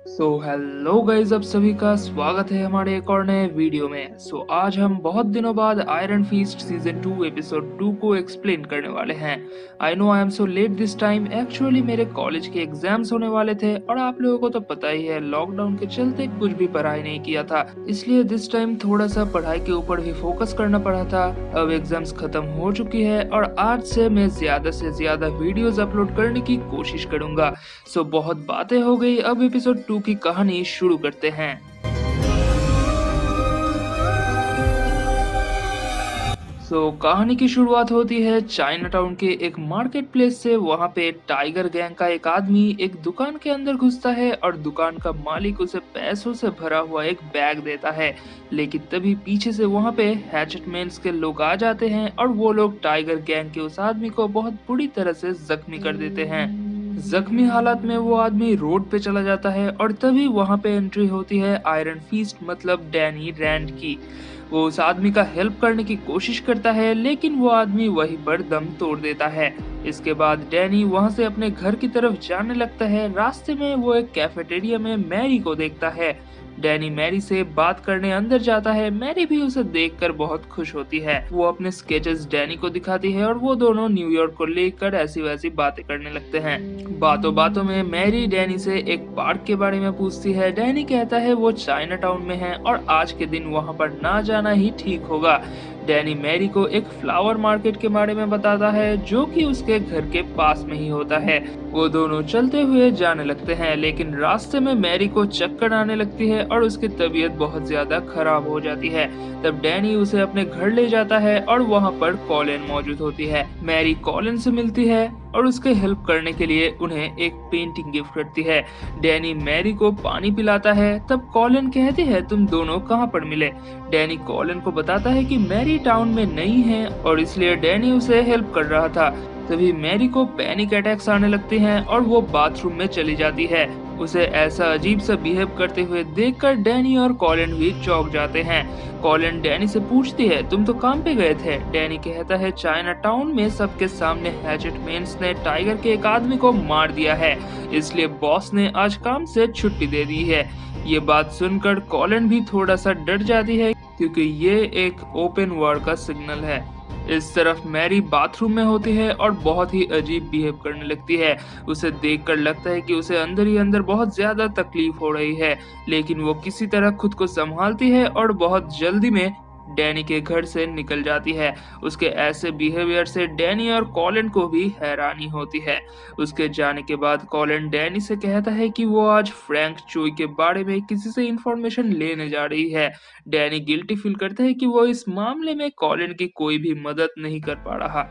Hello guys, आप सभी का स्वागत है हमारे एक और नए वीडियो में। आज हम बहुत दिनों बाद आयरन फीस्ट सीजन 2 एपिसोड 2 को एक्सप्लेन करने वाले हैं। I know I am so let this time. Actually मेरे कॉलेज के एग्जाम्स होने वाले थे और आप लोगों को तो पता ही है, लॉकडाउन के चलते कुछ भी पढ़ाई नहीं किया था, इसलिए दिस टाइम थोड़ा सा पढ़ाई के ऊपर भी फोकस करना पड़ा था। अब एग्जाम्स खत्म हो चुकी है और आज से मैं ज्यादा से ज्यादा वीडियोस अपलोड करने की कोशिश करूंगा। बहुत बातें हो गई, अब एपिसोड 2 की कहानी शुरू करते हैं। कहानी की शुरुआत होती है चाइना टाउन के एक मार्केट प्लेस से। वहां पे टाइगर गैंग का एक आदमी एक दुकान के अंदर घुसता है और दुकान का मालिक उसे पैसों से भरा हुआ एक बैग देता है। लेकिन तभी पीछे से वहां पे हैचटमैन्स के लोग आ जाते हैं और वो लोग टाइगर गैंग के उस आदमी को बहुत बुरी तरह से जख्मी कर देते हैं। जख्मी हालत में वो आदमी रोड पे चला जाता है और तभी वहां पे एंट्री होती है आयरन फीस्ट मतलब डैनी रैंड की। वो उस आदमी का हेल्प करने की कोशिश करता है, लेकिन वो आदमी वहीं पर दम तोड़ देता है। इसके बाद डैनी वहां से अपने घर की तरफ जाने लगता है। रास्ते में वो एक कैफेटेरिया में मैरी को देखता है। डैनी मैरी से बात करने अंदर जाता है। मैरी भी उसे देखकर बहुत खुश होती है। वो अपने स्केचेस डैनी को दिखाती है और वो दोनों न्यूयॉर्क को लेकर ऐसी वैसी बातें करने लगते हैं। बातों बातों में मैरी डैनी से एक पार्क के बारे में पूछती है। डैनी कहता है वो चाइना टाउन में है और आज के दिन वहां पर ना जाना ही ठीक होगा। डैनी मैरी को एक फ्लावर मार्केट के बारे में बताता है जो कि उसके घर के पास में ही होता है। वो दोनों चलते हुए जाने लगते हैं, लेकिन रास्ते में मैरी को चक्कर आने लगती है और उसकी तबीयत बहुत ज्यादा खराब हो जाती है। तब डैनी उसे अपने घर ले जाता है और वहाँ पर कॉलिन मौजूद होती है। मैरी कॉलिन से मिलती है और उसके हेल्प करने के लिए उन्हें एक पेंटिंग गिफ्ट करती है। डैनी मैरी को पानी पिलाता है। तब कॉलिन कहती है तुम दोनों कहाँ पर मिले। डैनी कॉलिन को बताता है कि मैरी टाउन में नहीं है और इसलिए डैनी उसे हेल्प कर रहा था। तभी मैरी को पैनिक अटैक्स आने लगते हैं और वो बाथरूम में चली जाती है। उसे ऐसा अजीब सा बिहेव करते हुए देखकर डैनी और कॉलिन भी चौंक जाते हैं। कॉलिन डैनी से पूछती है तुम तो काम पे गए थे। डैनी कहता है चाइना टाउन में सबके सामने हैचटमैन्स ने टाइगर के एक आदमी को मार दिया है, इसलिए बॉस ने आज काम से छुट्टी दे दी है। ये बात सुनकर कॉलिन भी थोड़ा सा डर जाती है, क्योंकि ये एक ओपन वॉर का सिग्नल है। इस तरफ मैरी बाथरूम में होती है और बहुत ही अजीब बिहेव करने लगती है। उसे देखकर लगता है कि उसे अंदर ही अंदर बहुत ज्यादा तकलीफ हो रही है, लेकिन वो किसी तरह खुद को संभालती है और बहुत जल्दी में डैनी के घर से निकल जाती है। उसके ऐसे बिहेवियर से डैनी और कॉलिन को भी हैरानी होती है। उसके जाने के बाद कॉलिन डैनी से कहता है कि वो आज फ्रैंक चोई के बारे में किसी से इंफॉर्मेशन लेने जा रही है। डैनी गिल्टी फील करता है कि वो इस मामले में कॉलिन की कोई भी मदद नहीं कर पा रहा।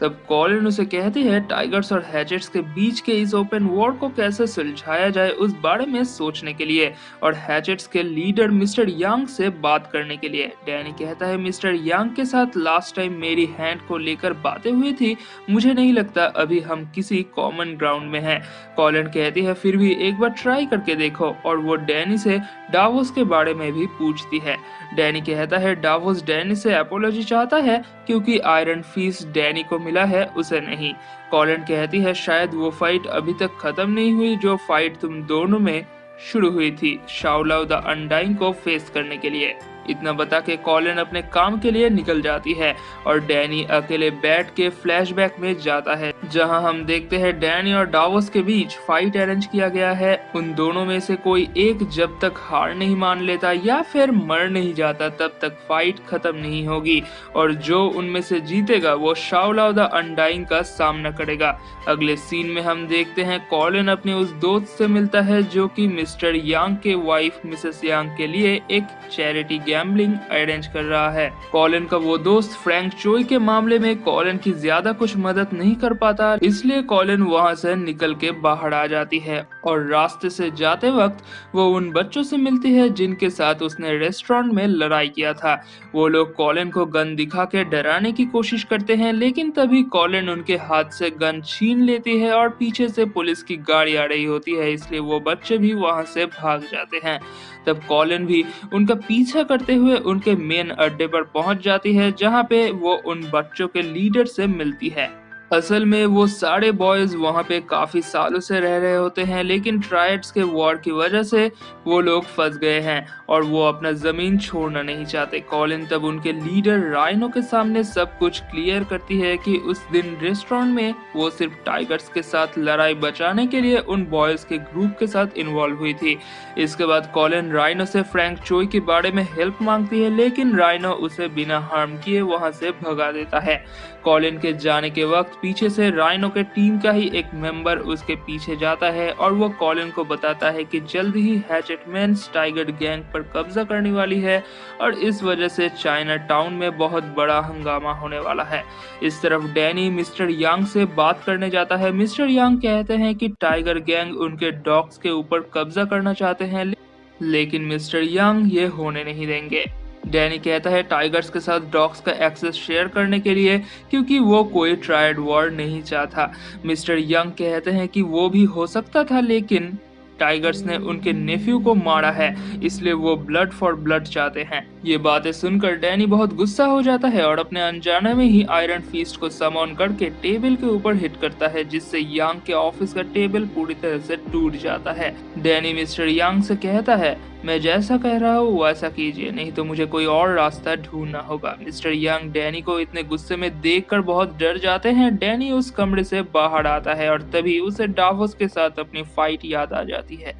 तब कॉलिन उसे कहती है टाइगर्स और हैचेट्स के बीच के इस ओपन वॉर को कैसे सुलझाया जाए उस बारे में सोचने के लिए, और हैचेट्स के लीडर मिस्टर यांग से बात करने के लिए। डैनी कहता है मिस्टर यांग के साथ लास्ट टाइम मेरी हैंड को लेकर बातें हुई थी, मुझे नहीं लगता अभी हम किसी कॉमन ग्राउंड में हैं। कॉलिन कहती है फिर भी एक बार ट्राई करके देखो, और वो डैनी से डावोस के बारे में भी पूछती है। डैनी कहता है डावोस डैनी से अपोलॉजी चाहता है क्योंकि आयरन फीस्ट डैनी को मिला है, उसे नहीं। कॉलिन कहती है शायद वो फाइट अभी तक खत्म नहीं हुई जो फाइट तुम दोनों में शुरू हुई थी शाओलाओ द अनडाइंग को फेस करने के लिए। इतना बता के कॉलिन अपने काम के लिए निकल जाती है और डैनी अकेले बैठ के फ्लैशबैक में जाता है, जहां हम देखते हैं डैनी और डावोस के बीच फाइट अरेंज किया गया है। उन दोनों में से कोई एक जब तक हार नहीं मान लेता या फिर मर नहीं जाता तब तक फाइट खत्म नहीं होगी, और जो उनमें से जीतेगा वो शाओलाओ द अनडाइंग का सामना करेगा। अगले सीन में हम देखते हैं कॉलिन अपने उस दोस्त से मिलता है जो कि मिस्टर यांग के वाइफ मिसेस यांग के लिए एक चैरिटी गैम्बलिंग अरेंज कर रहा है। कॉलिन का वो दोस्त फ्रैंक चोई के मामले में कॉलिन की ज्यादा कुछ मदद नहीं कर पाता, इसलिए कॉलिन वहां से निकल के बाहर आ जाती है और रास्ते से जाते वक्त वो उन बच्चों से मिलती है जिनके साथ उसने रेस्टोरेंट में लड़ाई किया था। वो लोग कॉलिन को गन दिखा के डराने की कोशिश करते हैं, लेकिन तभी कॉलिन उनके हाथ से गन छीन लेती है और पीछे से पुलिस की गाड़ी आ रही होती है, इसलिए वो बच्चे भी वहां से भाग जाते हैं। तब कॉलिन भी उनका पीछा करते हुए उनके मेन अड्डे पर पहुंच जाती है, जहां पे वो उन बच्चों के लीडर से मिलती है। असल में वो सारे बॉयज़ वहाँ पे काफ़ी सालों से रह रहे होते हैं, लेकिन ट्रायड्स के वॉर की वजह से वो लोग फँस गए हैं और वो अपना ज़मीन छोड़ना नहीं चाहते। कॉलिन तब उनके लीडर राइनो के सामने सब कुछ क्लियर करती है कि उस दिन रेस्टोरेंट में वो सिर्फ टाइगर्स के साथ लड़ाई बचाने के लिए उन बॉयज़ के ग्रुप के साथ इन्वॉल्व हुई थी। इसके बाद कॉलिन राइनो से फ्रैंक चोई के बारे में हेल्प मांगती है, लेकिन राइनो उसे बिना हार्म किए वहाँ से भगा देता है। कॉलिन के जाने के वक्त पीछे से राइनो के टीम का ही एक मेंबर उसके पीछे जाता है और वो कॉलिन को बताता है कि जल्द ही हैचेटमैन्स टाइगर गैंग पर कब्जा करने वाली है और इस वजह से चाइना टाउन में बहुत बड़ा हंगामा होने वाला है। इस तरफ डैनी मिस्टर यांग से बात करने जाता है। मिस्टर यांग कहते हैं कि टाइगर गैंग उनके डॉग्स के ऊपर कब्जा करना चाहते हैं, लेकिन मिस्टर यंग ये होने नहीं देंगे। डैनी कहता है टाइगर्स के साथ डॉग्स का एक्सेस शेयर करने के लिए, क्योंकि वो कोई ट्रायड वॉर नहीं चाहता। मिस्टर यंग कहते हैं कि वो भी हो सकता था, लेकिन टाइगर्स ने उनके नेफ्यू को मारा है, इसलिए वो ब्लड फॉर ब्लड चाहते हैं। ये बातें सुनकर डैनी बहुत गुस्सा हो जाता है और अपने अनजाने में ही आयरन फीस्ट को समॉन करके टेबल के ऊपर हिट करता है, जिससे यांग के ऑफिस का टेबल पूरी तरह से टूट जाता है। डैनी मिस्टर यांग से कहता है, मैं जैसा कह रहा हूँ वैसा कीजिए, नहीं तो मुझे कोई और रास्ता ढूंढना होगा। मिस्टर यंग डैनी को इतने गुस्से में देखकर बहुत डर जाते हैं। डैनी उस कमरे से बाहर आता है और तभी उसे डावोस के साथ अपनी फाइट याद आ जाती है।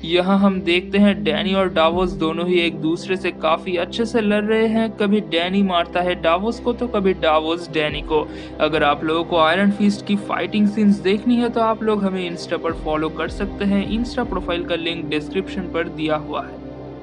यहाँ हम देखते हैं डैनी और डावोस दोनों ही एक दूसरे से काफी अच्छे से लड़ रहे हैं। कभी डैनी मारता है डावोस को तो कभी डावोस डैनी को। अगर आप लोगों को आयरन फीस्ट की फाइटिंग सीन्स देखनी है तो आप लोग हमें इंस्टा पर फॉलो कर सकते हैं। इंस्टा प्रोफाइल का लिंक डिस्क्रिप्शन पर दिया हुआ है।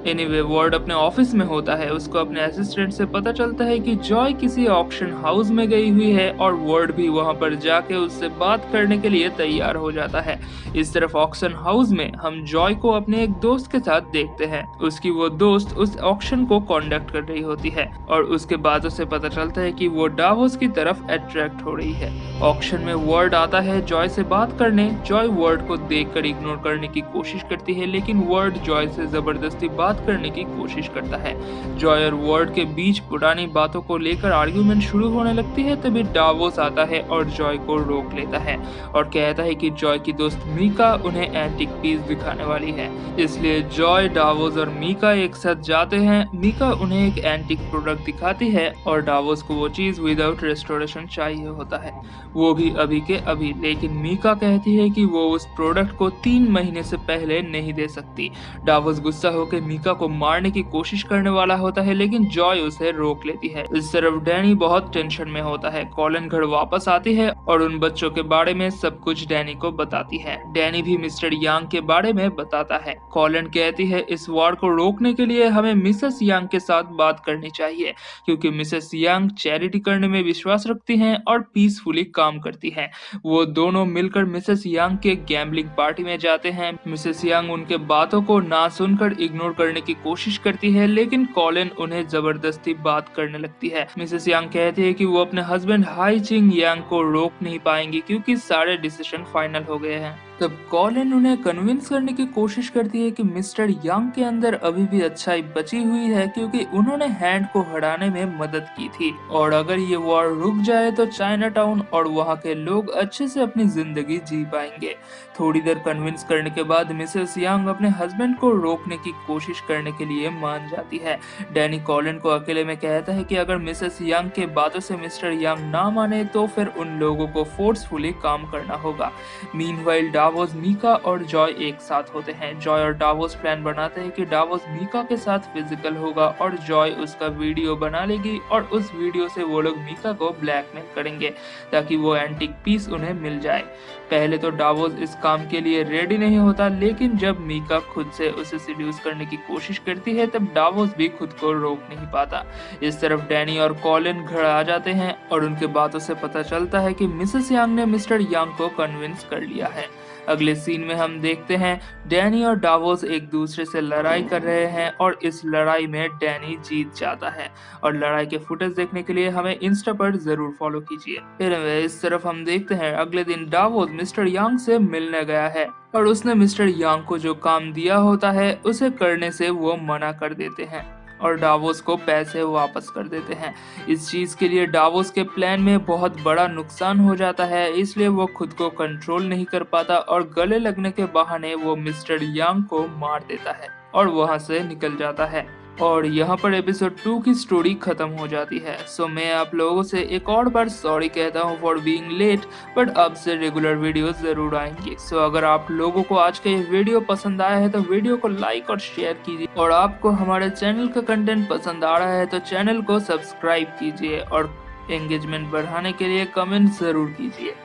एनीवे वर्ड अपने ऑफिस में होता है। उसको अपने असिस्टेंट से पता चलता है कि जॉय किसी ऑक्शन हाउस में गई हुई है और वर्ड भी वहां पर जाके उससे बात करने के लिए तैयार हो जाता है। इस तरफ ऑक्शन हाउस में हम जॉय को अपने एक दोस्त के साथ देखते हैं। उसकी वो दोस्त उस ऑक्शन को कंडक्ट कर रही होती है और उसके बातों से पता चलता है कि वो डावोस की तरफ अट्रैक्ट हो रही है। ऑक्शन में वर्ड आता है जॉय से बात करने। जॉय वर्ड को देखकर इग्नोर करने की कोशिश करती है, लेकिन वर्ड जॉय से जबरदस्ती बात करने की कोशिश करता है। जॉय और वर्ड के बीच पुरानी बातों को लेकर आर्ग्यूमेंट शुरू होने लगती है। तभी डावोस आता है और जॉय को रोक लेता है और कहता है कि जॉय की दोस्त मीका उन्हें एंटिक पीस दिखाने वाली है। इसलिए जॉय, डावोस और मीका एक साथ जाते हैं। मीका उन्हें एक एंटिक प्रोडक्ट दिखाती है और डावोस को वो चीज विदाउट रेस्टोरेशन चाहिए होता है, वो भी अभी के अभी। लेकिन मीका कहती है कि वो उस प्रोडक्ट को 3 महीने से पहले नहीं दे सकती। डावोस गुस्सा होकर मीका को मारने की कोशिश करने वाला होता है, लेकिन जॉय उसे रोक लेती है। इस तरफ डैनी बहुत टेंशन में होता है। कॉलिन घर वापस आती है और उन बच्चों के बारे में सब कुछ डैनी को बताती है। डैनी भी मिस्टर यांग के बारे में बताता है। कॉलिन कहती है इस वॉर को रोकने के लिए हमें मिसेस यांग के साथ बात करनी चाहिए, क्योंकि मिसेस यांग चैरिटी करने में विश्वास रखती हैं और पीसफुली काम करती हैं। वो दोनों मिलकर मिसेस यांग के गैम्बलिंग पार्टी में जाते हैं। मिसेस यांग उनके बातों को ना सुनकर इग्नोर करने की कोशिश करती है, लेकिन कॉलिन उन्हें जबरदस्ती बात करने लगती है। मिसेस यांग कहती है कि वो अपने हस्बैंड हाई चिंग यांग को रोक नहीं पाएंगी, क्योंकि सारे डिसीजन फाइनल हो गए हैं। तब कॉलिन उन्हें कन्विंस करने की कोशिश करती है कि मिस्टर यांग के अंदर अभी भी अच्छाई बची हुई है, क्योंकि उन्होंने हैंड को हराने में मदद की थी और अगर ये वॉर रुक जाए तो चाइना टाउन और वहाँ के लोग अच्छे से अपनी जिंदगी जी पाएंगे। थोड़ी देर कन्विंस करने के बाद मिसेस यांग अपने हस्बैंड को रोकने की कोशिश करने के लिए मान जाती है। डैनी कॉलिन को अकेले में कहता है कि अगर मिसेस यांग के बातों से मिस्टर यांग ना माने तो फिर उन लोगों को फोर्सफुली काम करना होगा। मीनवाइल डावोस, मीका और जॉय एक साथ होते हैं। जॉय और डावोस प्लान बनाते हैं कि डावोस मीका के साथ फिजिकल होगा और जॉय उसका वीडियो बना लेगी और उस वीडियो से वो लोग मीका को ब्लैकमेल करेंगे ताकि वो एंटिक पीस उन्हें मिल जाए। पहले तो डावोस इस काम के लिए रेडी नहीं होता, लेकिन जब मीका खुद से उसे सिड्यूस करने की कोशिश करती है तब डावोस भी खुद को रोक नहीं पाता। इस तरफ डैनी और कॉलिन घर आ जाते हैं और उनके बातों से पता चलता है कि मिसेस यांग ने मिस्टर यांग को कन्विंस कर लिया है। अगले सीन में हम देखते हैं डैनी और डावोस एक दूसरे से लड़ाई कर रहे हैं और इस लड़ाई में डैनी जीत जाता है और लड़ाई के फुटेज देखने के लिए हमें इंस्टा पर जरूर फॉलो कीजिए। Anyway, इस तरफ हम देखते हैं अगले दिन डावोस मिस्टर यांग से मिलने गया है और उसने मिस्टर यांग को जो काम दिया होता है उसे करने से वो मना कर देते हैं। और डावोस को पैसे वापस कर देते हैं। इस चीज़ के लिए डावोस के प्लान में बहुत बड़ा नुकसान हो जाता है, इसलिए वो खुद को कंट्रोल नहीं कर पाता और गले लगने के बहाने वो मिस्टर यांग को मार देता है और वहां से निकल जाता है। और यहाँ पर एपिसोड 2 की स्टोरी खत्म हो जाती है। सो मैं आप लोगों से एक और बार सॉरी कहता हूँ फॉर बीइंग लेट, बट अब से रेगुलर वीडियो जरूर आएंगे। सो अगर आप लोगों को आज का ये वीडियो पसंद आया है तो वीडियो को लाइक और शेयर कीजिए, और आपको हमारे चैनल का कंटेंट पसंद आ रहा है तो चैनल को सब्सक्राइब कीजिए और एंगेजमेंट बढ़ाने के लिए कमेंट जरूर कीजिए।